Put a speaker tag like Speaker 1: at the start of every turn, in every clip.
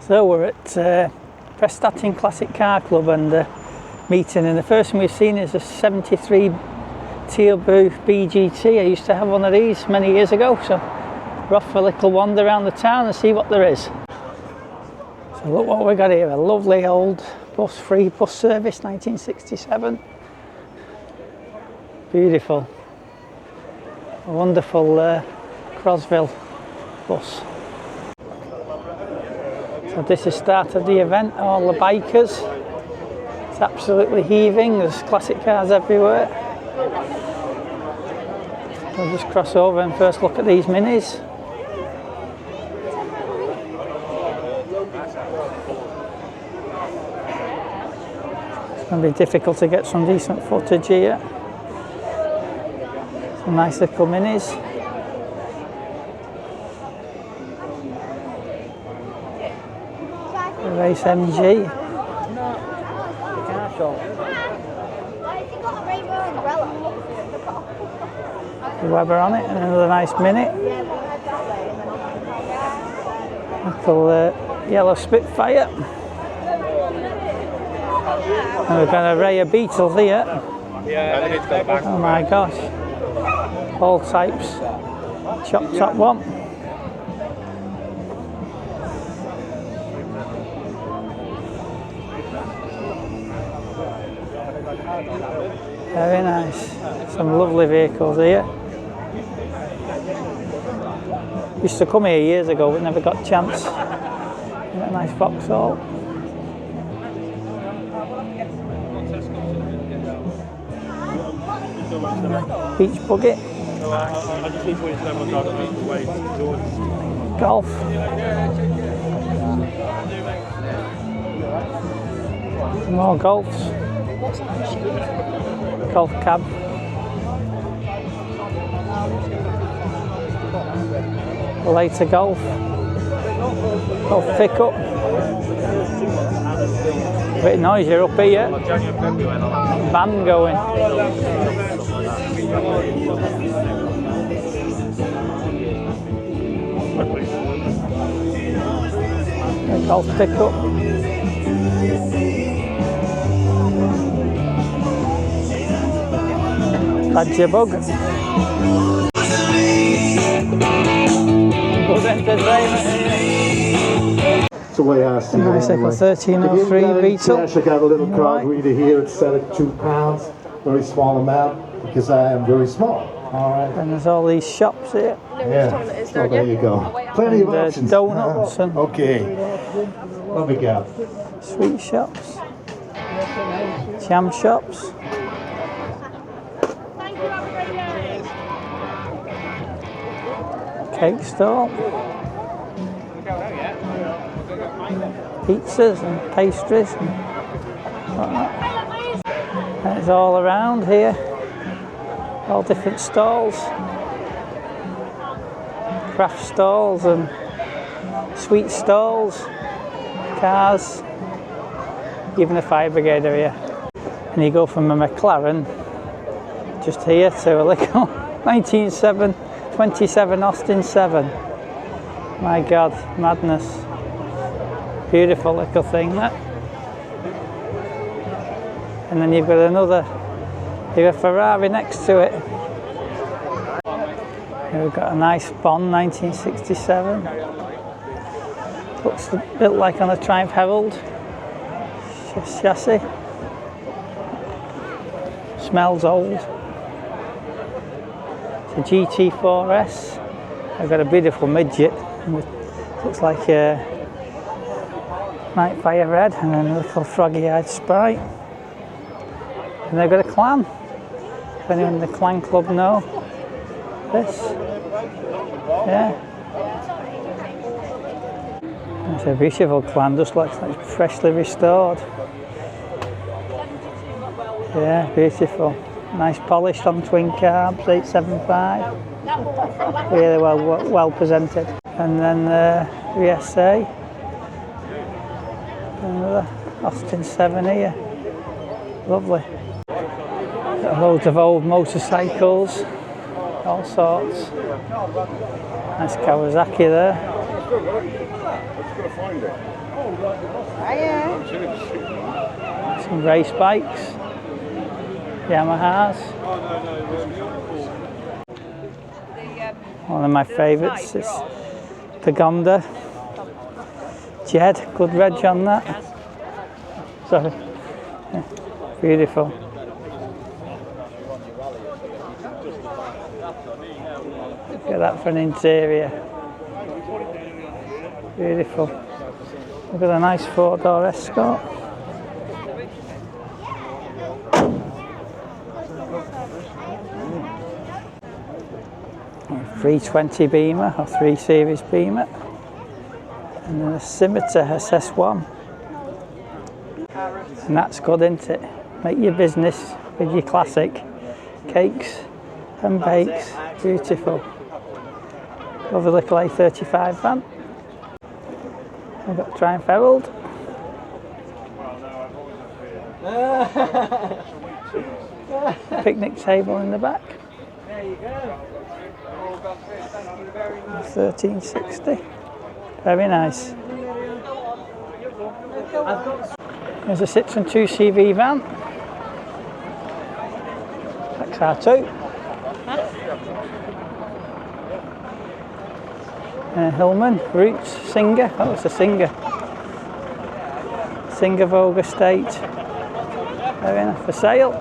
Speaker 1: So we're at Prestatyn Classic Car Club and meeting, and the first one we've seen is a 73 Teal-Blue BGT. I used to have one of these many years ago, so we're off for a little wander around the town and see what there is. So look what we've got here, a lovely old free bus service, 1967. Beautiful. A wonderful Crosville bus. So this is the start of the event, all the bikers. It's absolutely heaving, there's classic cars everywhere. We'll just cross over and first look at these minis. It's going to be difficult to get some decent footage here. Some nice little minis. The Race MG. The Weber on it, and another nice Mini. Little yellow Spitfire. And we've got an array of Beetles here. Oh my gosh. All types. Chop top one. Very nice. Some lovely vehicles here. Used to come here years ago, but never got a chance. A nice Vauxhall. Beach buggy. Golf. More Golfs. Golf cab. Later Golf. Golf pickup. A bit noisier up here. Band going. A Golf pickup. Badger bug. Good entertainment.
Speaker 2: So we asked you.
Speaker 1: Nice little 1303 Beetle.
Speaker 2: I actually got a little card reader here. It's set at £2. Very small amount because I am very small. All right.
Speaker 1: And there's all these shops here.
Speaker 2: Yeah. So there you go. Plenty of options.
Speaker 1: Donuts and
Speaker 2: okay. Lovely go.
Speaker 1: Sweet shops. Jam shops. Cake stall. Pizzas and pastries and whatnot. And it's all around here. All different stalls. Craft stalls and sweet stalls. Cars. Even a fire brigade area. And you go from a McLaren just here to a little 1927 Austin 7. My God, madness. Beautiful little thing, that. And then you've got another, you've got a Ferrari next to it. Here we've got a nice Bond 1967. Looks a bit like on a Triumph Herald chassis. Smells old. It's a GT4S. I've got a beautiful midget. And it looks like a Nightfire Red, and then a little froggy-eyed Sprite. And they've got a clan. If anyone in the clan club know this. Yeah. It's a beautiful clan, just looks like it's freshly restored. Yeah, beautiful. Nice polished on twin carbs, 875. Really well presented. And then the VSA. Another Austin 7 here. Lovely. Got loads of old motorcycles, all sorts. Nice Kawasaki there. Some race bikes, Yamahas. One of my favourites is Pagonda. Jed, good reg on that. Sorry. Yeah, beautiful. Look at that for an interior. Beautiful. Look at a nice 4-door Escort. 320 Beamer or 3 Series Beamer, and then a Scimitar SS1, and that's good, isn't it? Make your business with your classic cakes and bakes. Beautiful. Love a little A35 van. I've got Triumph Herald. Picnic table in the back.
Speaker 3: There you go.
Speaker 1: 1360. Very nice. There's a Citroen 2CV van. XR2. Hillman, Roots, Singer. Oh, it's a Singer. Singer Vogue Estate. Very nice. For sale.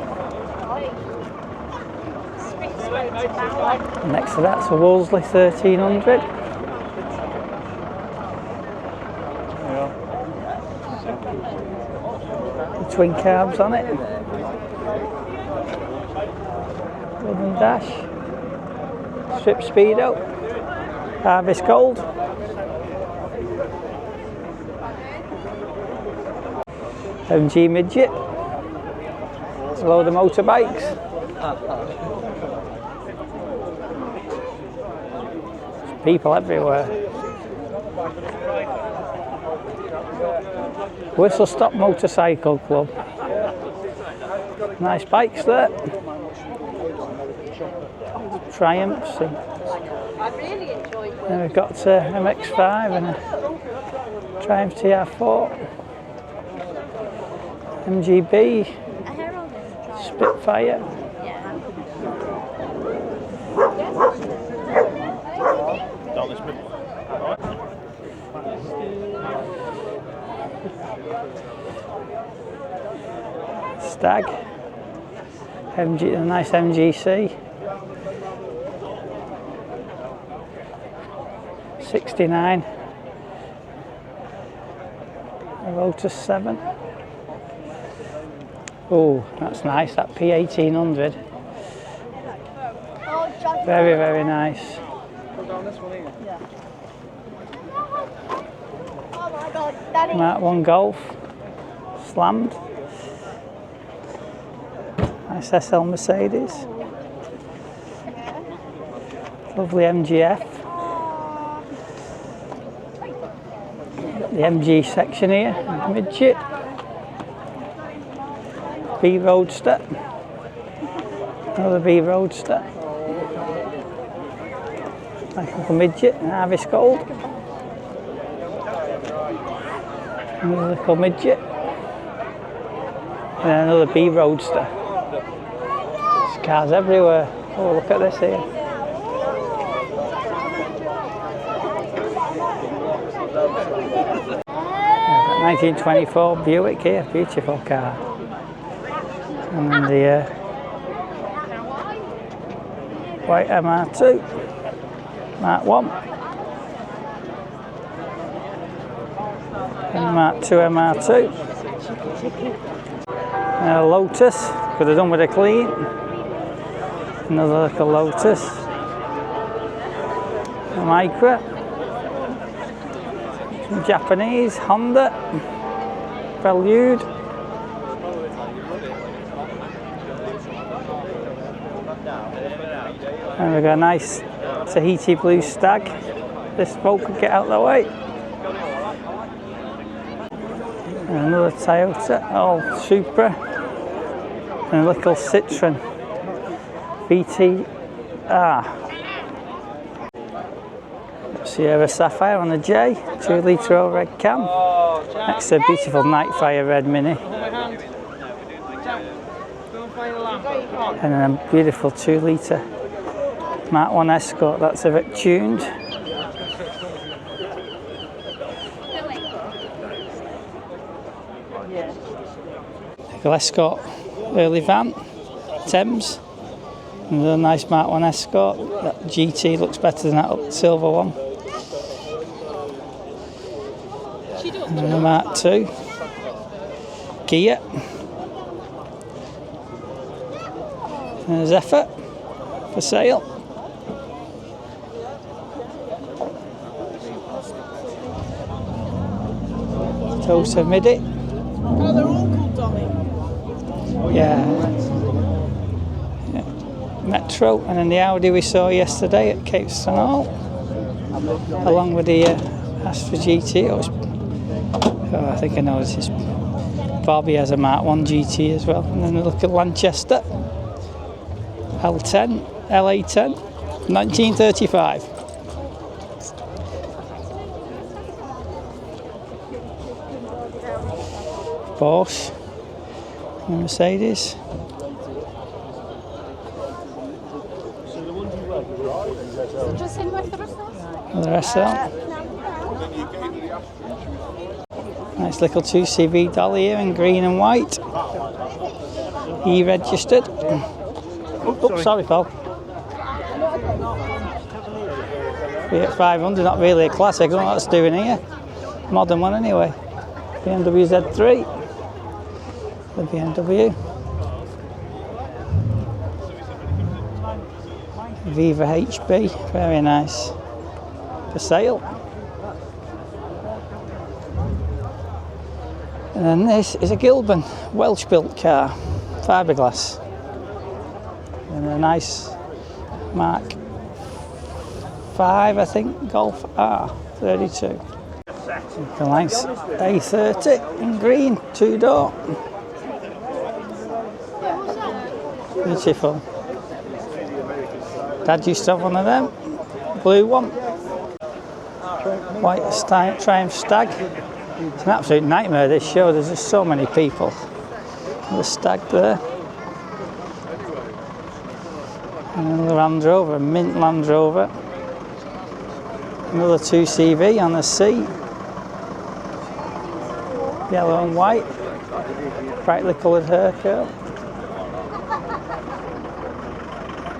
Speaker 1: Next to that's a Wolseley 1300. The twin carbs on it. Golden Dash. Strip Speedo. Harvest Gold. MG Midget. A load of motorbikes. People everywhere. Whistle Stop Motorcycle Club. Nice bikes there. Triumphs. And we've got MX5 and a Triumph TR4. MGB. Spitfire. Stag, a nice MGC, 69, a Lotus 7. Oh, that's nice, that P1800. Very, very nice. Mark 1 Golf, slammed. Nice SL Mercedes. Lovely MGF. The MG section here, midget. B Roadster. Another B Roadster. Nice little midget, Harvest Gold. Another little midget. And another B Roadster. There's cars everywhere. Oh, look at this here. 1924 Buick here, beautiful car. And then the white MR2, Mark 1. And Mark 2 MR2. Lotus, could have done with a clean. Another little Lotus. A Micra. Some Japanese, Honda. Prelude. And we've got a nice Tahiti blue Stag. This boat could get out of the way. And another Toyota, Supra. And a little Citroen VTR. Sierra Sapphire on a J, 2 litre overhead cam. Next to a beautiful Nightfire Red Mini. And then a beautiful 2 litre Mark 1 Escort, that's a bit tuned. Escort early van, Thames. Another nice Mark 1 Escort. That GT looks better than that silver one. And then a Mark 2 Kia. And a Zephyr for sale. Toyota Midi.
Speaker 3: Oh, they're all called Dolly.
Speaker 1: Yeah. Metro, and then the Audi we saw yesterday at Cape Stanall, along with the Astra GT. I think I know this is. Bobby has a Mark 1 GT as well. And then we look at Lanchester L10, LA10, 1935. Porsche and Mercedes. Another SL. Nice little 2CV dolly here in green and white. E-registered. Oops, sorry, Paul. Fiat 500, not really a classic. I don't know what it's doing here. Modern one anyway. BMW Z3. The BMW. Viva HB, very nice. For sale. And then this is a Gilban Welsh built car, fiberglass. And a nice Mark 5, I think, Golf R 32. A nice A30 in green, 2-door. Beautiful. Dad used to have one of them, blue one. White Triumph Stag. It's an absolute nightmare, this show. There's just so many people. The Stag there. And another Land Rover, a mint Land Rover. Another 2CV on the C. Yellow and white. Brightly coloured hair curl.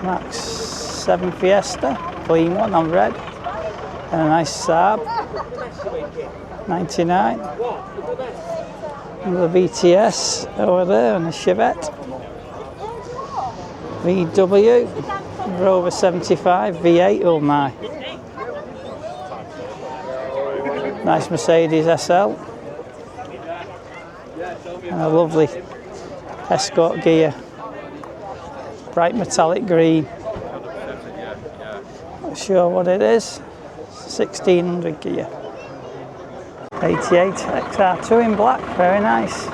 Speaker 1: Max 7 Fiesta, clean one on red. And a nice Saab, 99. Another BTS over there and a Chevette. VW, Rover 75, V8, oh my. Nice Mercedes SL. And a lovely Escort gear. Bright metallic green. Not sure what it is. 1600 gear. 88 XR2 in black, very nice.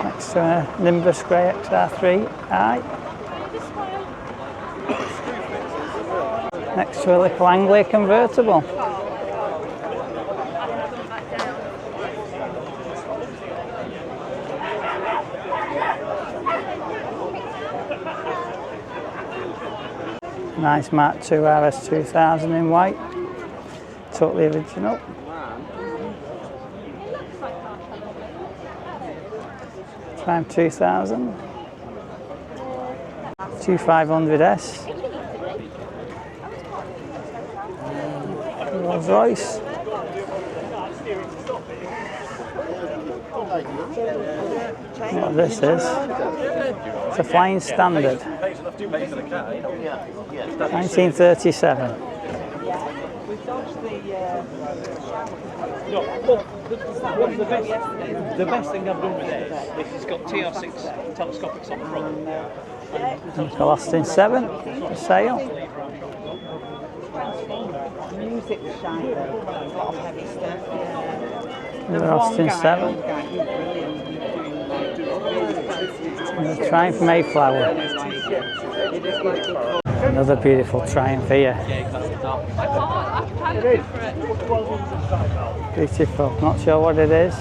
Speaker 1: Next to a Nimbus Grey XR3i. Next to a little Anglia convertible. Nice Mark II RS 2000 in white, totally original. Triumph 2000, 2500S, Rolls Royce. What this is, it's a Flying Standard, 1937.
Speaker 4: The best thing I've done with this is it's got TR6 telescopics on the front.
Speaker 1: The Austin 7 for sale.
Speaker 3: Music shine, a lot of heavy stuff.
Speaker 1: The Austin 7. And the Triumph Mayflower. Another beautiful Triumph here. Beautiful, not sure what it is.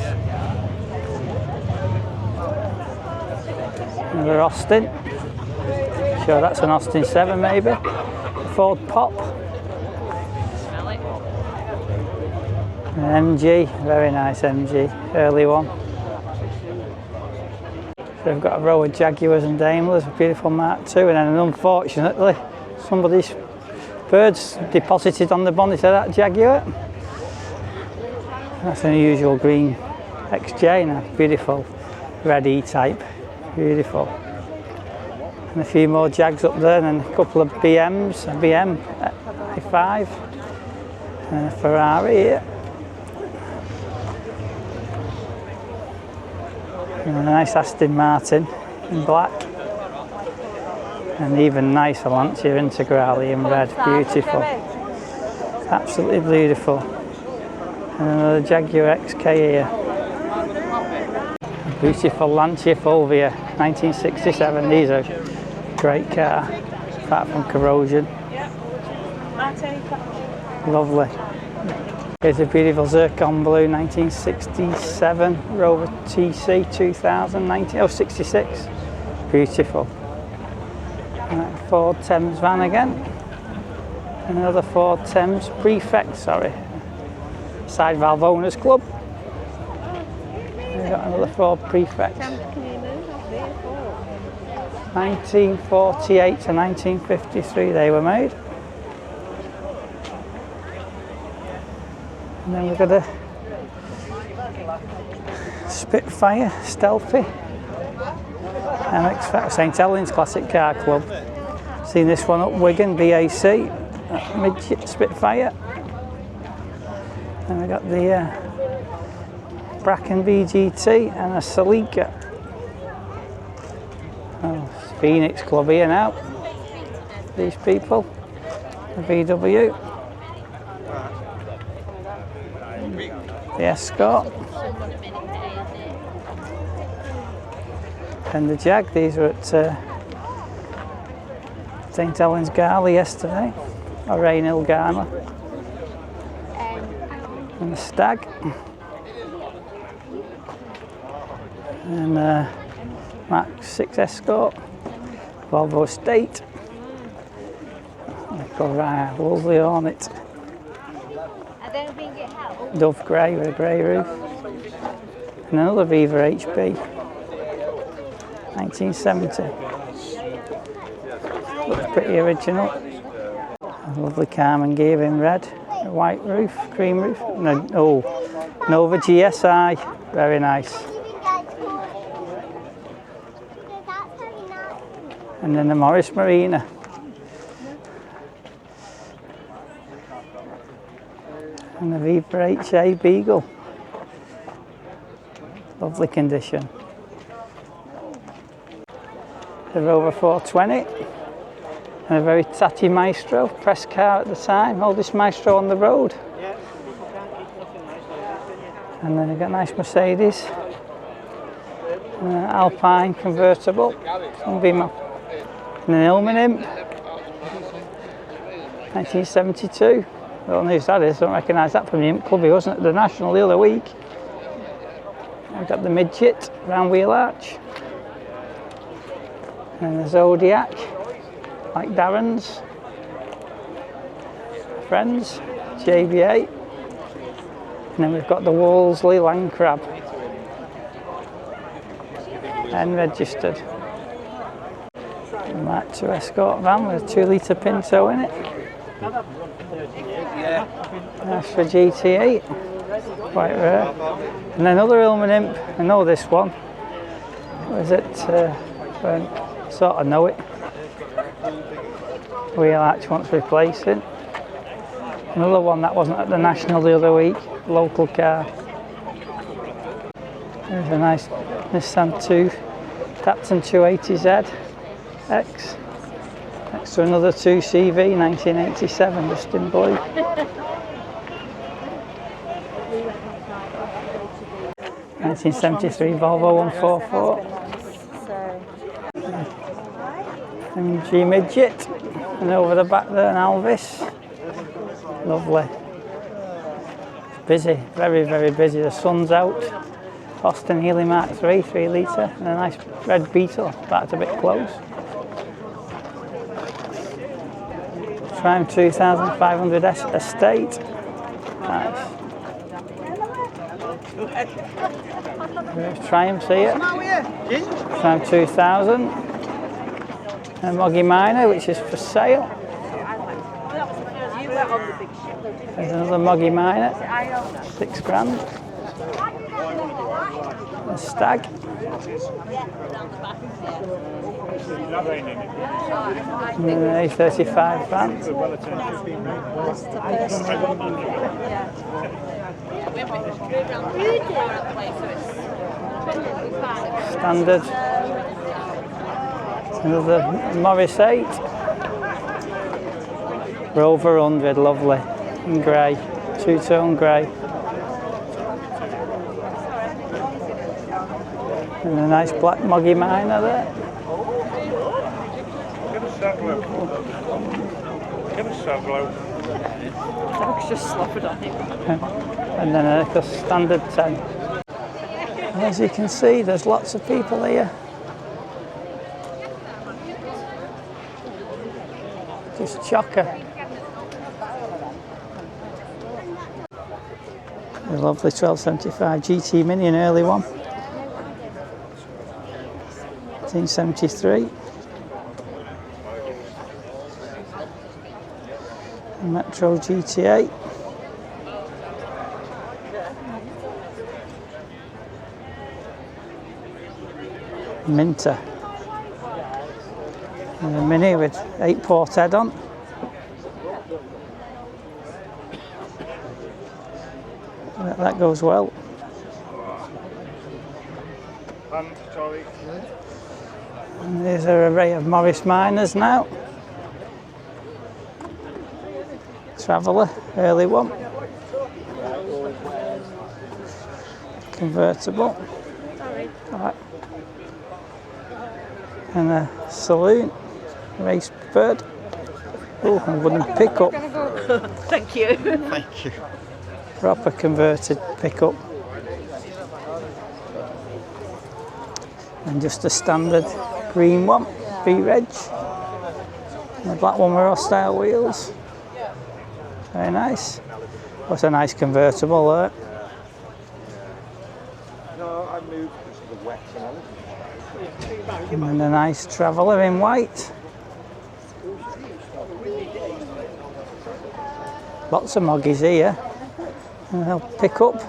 Speaker 1: Another Austin. Sure that's an Austin 7 maybe. Ford Pop. An MG, very nice MG, early one. So we've got a row of Jaguars and Daimlers, a beautiful Mark II, and then unfortunately somebody's birds deposited on the bonnet of that Jaguar. That's an unusual green XJ and a beautiful red E-Type, beautiful. And a few more Jags up there, and then a couple of BMs, a BM A5, and a Ferrari here. And a nice Aston Martin in black. And even nicer Lancia Integrale in red, beautiful. Absolutely beautiful. And another Jaguar XK here. A beautiful Lancia Fulvia, 1967. These are great car, apart from corrosion. Lovely. Here's a beautiful Zircon Blue 1967 Rover TC 66. Beautiful. Right, Ford Thames van again. Another Ford Thames Prefect, sorry. Side Valve Owners Club. We've got another Ford Prefect. 1948 to 1953 they were made. And then we've got a Spitfire Stealthy MX St Helens Classic Car Club. Seen this one up Wigan, BAC, midget Spitfire. And we've got the Bracken BGT and a Celica. Oh, Phoenix Club here now. These people, the VW. The Escort and the Jag. These were at St Helens Gala yesterday, or Rain Hill Gala. And the Stag and Mark 6 Escort, Volvo Estate, Wolseley Hornet. Dove Grey with a grey roof. And another Viva HB, 1970. Looks pretty original. A lovely Carmen gear in red, a white roof, cream roof. No, oh, Nova GSI, very nice. And then the Morris Marina. And the Viva HA Beagle. Lovely condition. The Rover 420. And a very tatty Maestro, press car at the time, oldest Maestro on the road. And then we've got a nice Mercedes. And an Alpine convertible. Sunbeam. And an Ilman Imp. 1972. Well, news that is, don't recognise that from the Imp Club. He wasn't at the National the other week. We've got the Midget, round wheel arch. And the Zodiac, like Darren's. Friends, JBA. And then we've got the Wolseley Land Crab. And registered. And that 2 Escort van with a 2-litre Pinto in it. That's for GT8, quite rare. And another Ilman Imp, I know this one. Was it? Sort of know it. Wheel arch wants replacing. Another one that wasn't at the National the other week, local car. There's a nice Nissan 2 Captain 280Z X. Next to another 2CV 1987, just in blue. 1973 Volvo 144. MG Midget, and over the back there an Alvis. Lovely. It's busy, very busy. The sun's out. Austin Healey Mark 3, 3 litre, and a nice red Beetle, backed a bit close. Triumph 2500 Estate. Nice. There's Triumphs here. Triumph 2000. And Moggy Minor, which is for sale. There's another Moggy Minor, £6,000. A Stag. And then an A35 van. Standard. Another Morris 8. Rover 100, lovely. In grey. Two-tone grey. And a nice black Moggy Minor there.
Speaker 5: Give us that blow.
Speaker 3: Dog's just slobbered on him.
Speaker 1: And then a standard 10. And as you can see, there's lots of people here. Just chocker. A lovely 1275 GT Mini, an early one. 1973. Metro GTA. Minter. And a Mini with 8-port head on. That goes well. And there's an array of Morris Minors now. Traveller, early one. Convertible. Right. And a saloon, race bird. Oh, a wooden pickup.
Speaker 3: Thank you.
Speaker 5: Thank you.
Speaker 1: Proper converted pickup. And just a standard green one, B-Reg. And the black one with hostile wheels. Very nice. What's a nice convertible there. And then a nice Traveller in white. Lots of Moggies here. And they'll pick up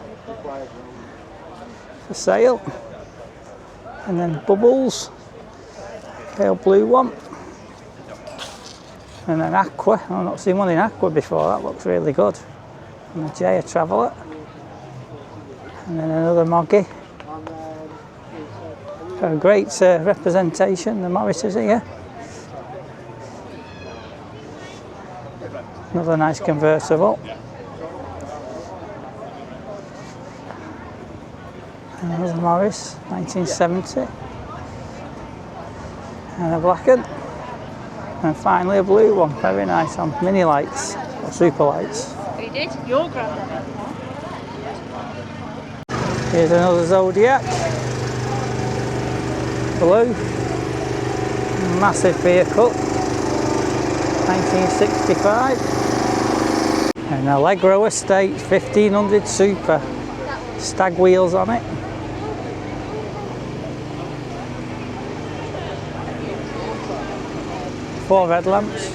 Speaker 1: for sale. And then Bubbles, pale blue one. And an Aqua. I've not seen one in Aqua before, that looks really good. And a J, a Traveller. And then another Moggy. A great representation, the Morrises here. Another nice convertible. Another Morris, 1970. And a black one. And finally a blue one, very nice on mini lights, or super lights.
Speaker 3: You did? Your grandmother.
Speaker 1: Here's another Zodiac. Blue. Massive vehicle. 1965. An Allegro Estate 1500 Super. Stag wheels on it. Four red lamps.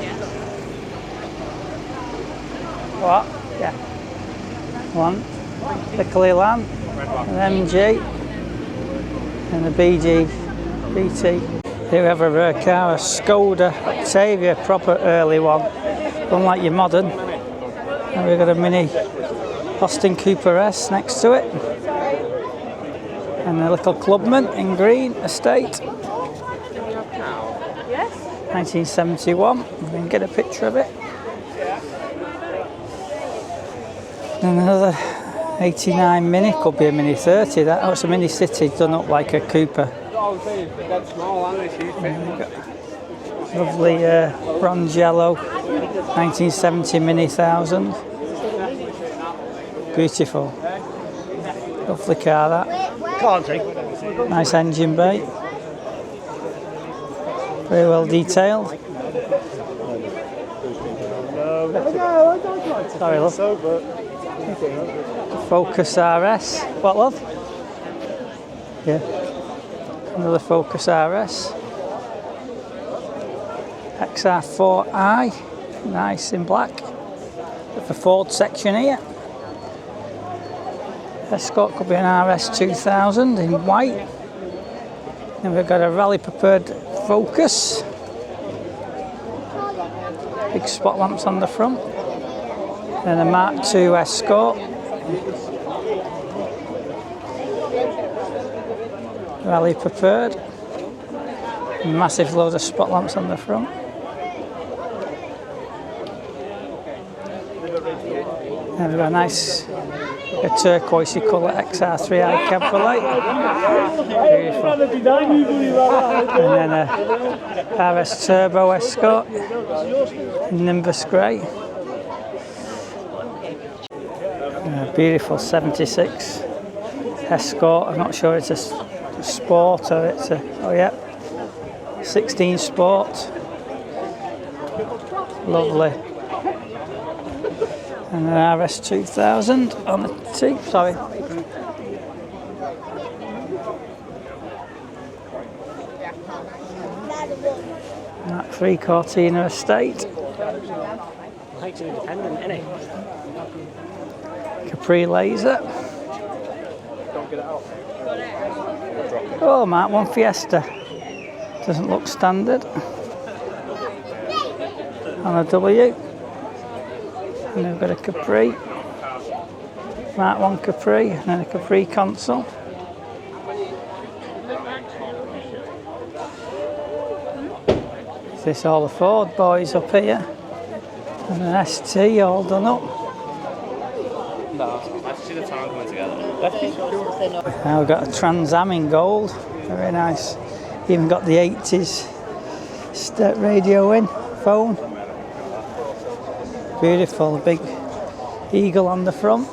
Speaker 1: What? Yeah. One. Piccoli lamp. An MG. And a BG. BT. Here we have a rare car, a Skoda Octavia, proper early one. Unlike your modern. And we've got a mini Austin Cooper S next to it. And a little Clubman in green, Estate. 1971, we can get a picture of it. And another 89 Mini, could be a Mini 30 that. Oh, it's a Mini City done up like a Cooper. Lovely bronze yellow, 1970 Mini 1000. Beautiful. Lovely car that. Nice engine bay. Very well detailed. Sorry, love. Focus RS. What, love? Yeah. Another Focus RS. XR4i. Nice in black. The Ford section here. Escort could be an RS 2000 in white. And we've got a rally prepared Focus. Big spot lamps on the front. And a Mark II Escort. Rally prepared. Massive load of spot lamps on the front. And we've got a nice turquoise colour XR3i Cabriolet. Beautiful. And then a RS Turbo Escort in Nimbus Grey. Beautiful 76 Escort. I'm not sure it's a Sport or it's a, oh yeah, 16 Sport. Lovely. And an RS 2000 on the T, sorry. Mark III Cortina Estate. Capri Laser. Oh, Mark I Fiesta. Doesn't look standard. On a W. And we've got a Capri. Mark I Capri and then a Capri console. Is this all the Ford boys up here? And an ST all done up. Now we've got a Trans Am in gold. Very nice. Even got the 80s radio in, phone. Beautiful, big eagle on the front.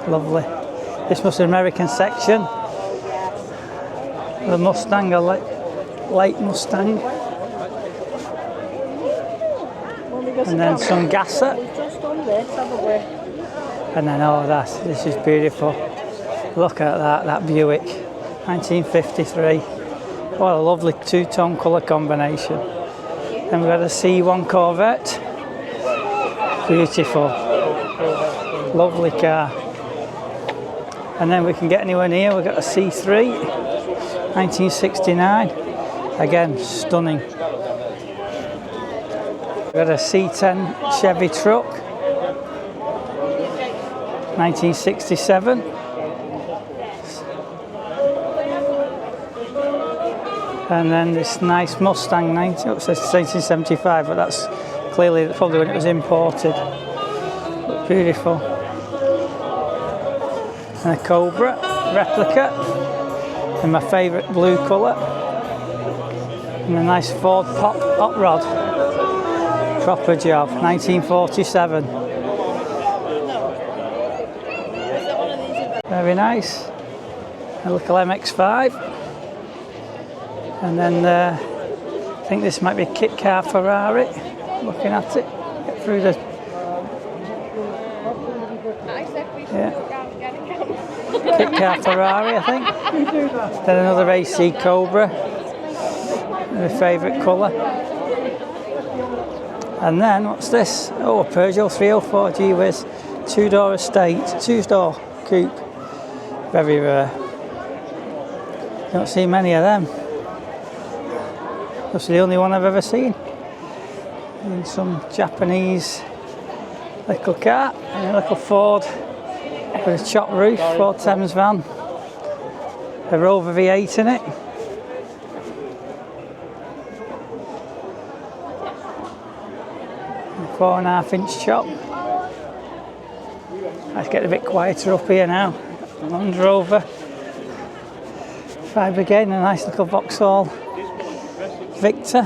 Speaker 1: Lovely. This was an American section. The Mustang, a late Mustang. And then some Gasser. And then oh, this is beautiful. Look at that Buick, 1953. What a lovely two-tone colour combination. Then we've got a C1 Corvette. Beautiful. Lovely car. And then we can get anywhere near, we've got a C3, 1969. Again, stunning. We've got a C10 Chevy truck, 1967. And then this nice Mustang, it says 1975, but that's clearly probably when it was imported. But beautiful. And a Cobra replica in my favourite blue colour. And a nice Ford hot rod. Proper job, 1947. Very nice. A little MX-5. And then I think this might be a kit car Ferrari. Looking at it, get through the. Yeah. Kit car Ferrari, I think. Then another AC Cobra. My favourite colour. And then what's this? Oh, a Peugeot 304. Gee whiz, two-door estate, two-door coupe. Very rare. Don't see many of them. That's the only one I've ever seen. And some Japanese little car, and a little Ford with a chopped roof, Ford Thames van. A Rover V8 in it. A 4.5-inch chop. Let's get a bit quieter up here now. Land Rover. 65 again, a nice little Vauxhall Victor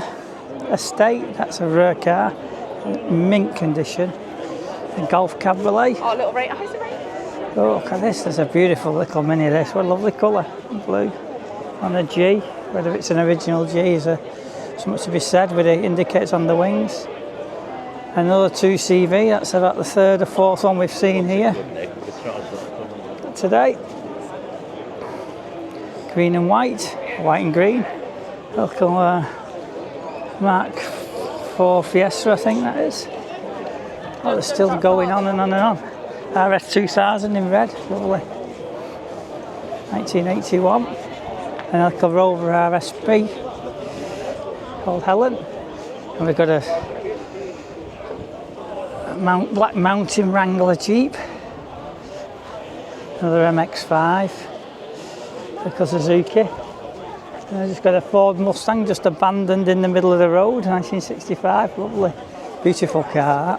Speaker 1: Estate. That's a rare car, mint condition. A Golf Cabriolet.
Speaker 3: Oh, little right. How's it right?
Speaker 1: Oh, look at this. There's a beautiful little mini. This, what a lovely colour, blue on a G. Whether it's an original G is something to be said with the indicators on the wings. Another 2CV. That's about the third or fourth one we've seen here today. Green and white, white and green. Local Mark 4 Fiesta, I think that is. Oh, they're still going on and on and on. RS 2000 in red, lovely. 1981. And a little Rover RSP called Helen. And we've got a Black Mountain Wrangler Jeep. Another MX-5. A Suzuki. And I just got a Ford Mustang just abandoned in the middle of the road, 1965. Lovely, beautiful car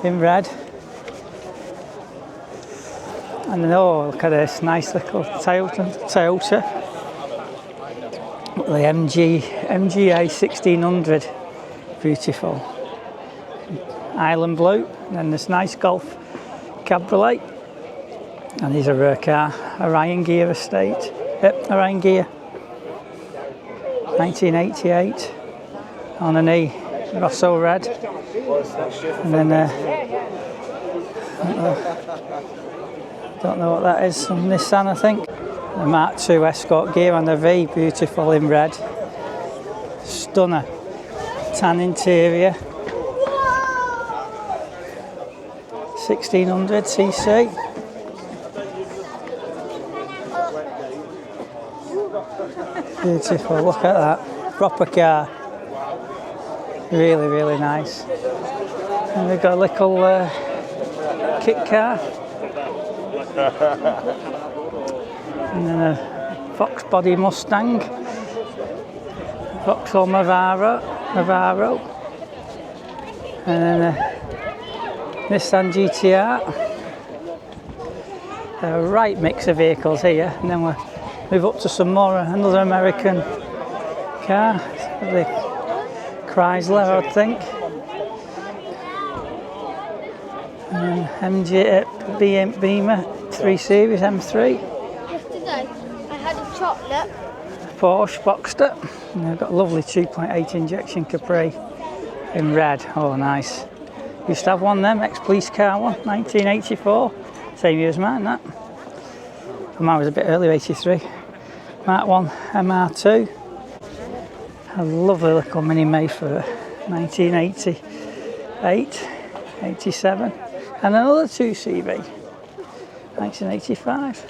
Speaker 1: in red. And then, oh, look at this nice little Toyota. The MGA 1600, beautiful. Island blue. And then this nice Golf Cabriolet. And these are a rare car, Orion Gear Estate. Yep, Orion Gear. 1988. On an E, Rosso red. And then, don't know what that is, some Nissan I think. A Mark II Escort gear on the V, beautiful in red. Stunner. Tan interior. 1600 cc. Beautiful, look at that. Proper car. Really, really nice. And we've got a little kit car. And then a Fox body Mustang. Vauxhall Mavaro. And then a Nissan GTR. A right mix of vehicles here. And then we'll move up to some more, another American car. The Chrysler, I would think. MG Beamer 3 Series M3.
Speaker 5: Yesterday I had a chocolate.
Speaker 1: Porsche Boxster. And they've got a lovely 2.8 injection Capri in red. Oh, nice. Used to have one of them, ex-police car one, 1984. Same year as mine, that. Mine was a bit earlier, 83. Mark 1 MR2. A lovely little Mini Mayfair, 1988, 87. And another 2CV, 1985.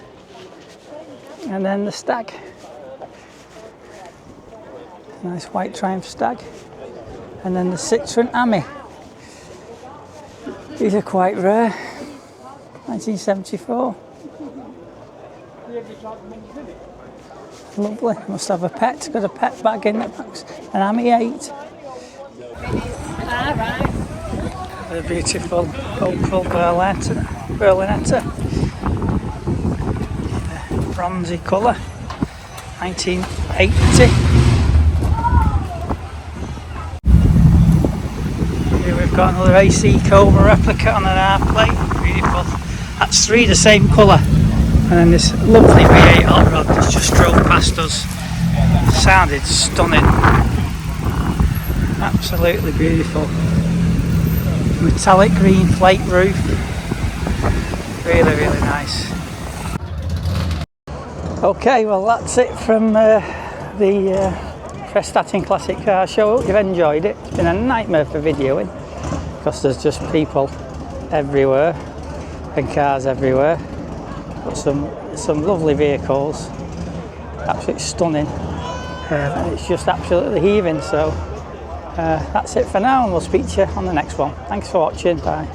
Speaker 1: And then the Stag. Nice white Triumph Stag. And then the Citroen Ami. These are quite rare, 1974. Lovely, must have a pet, got a pet bag in the box. An Ami 8. A beautiful Opel Berlinetta. Bronzy colour, 1980. Here we've got another AC Cobra replica on an R plate, beautiful. That's 3 the same colour. And then this lovely V8 hot rod that just drove past us. Sounded stunning. Absolutely beautiful. Metallic green flake roof. Really, really nice. Okay, well that's it from the Prestatyn Classic Car Show. Hope you've enjoyed it. It's been a nightmare for videoing because there's just people everywhere and cars everywhere. But some lovely vehicles, absolutely stunning, and it's just absolutely heaving. So that's it for now, and we'll speak to you on the next one. Thanks for watching. Bye.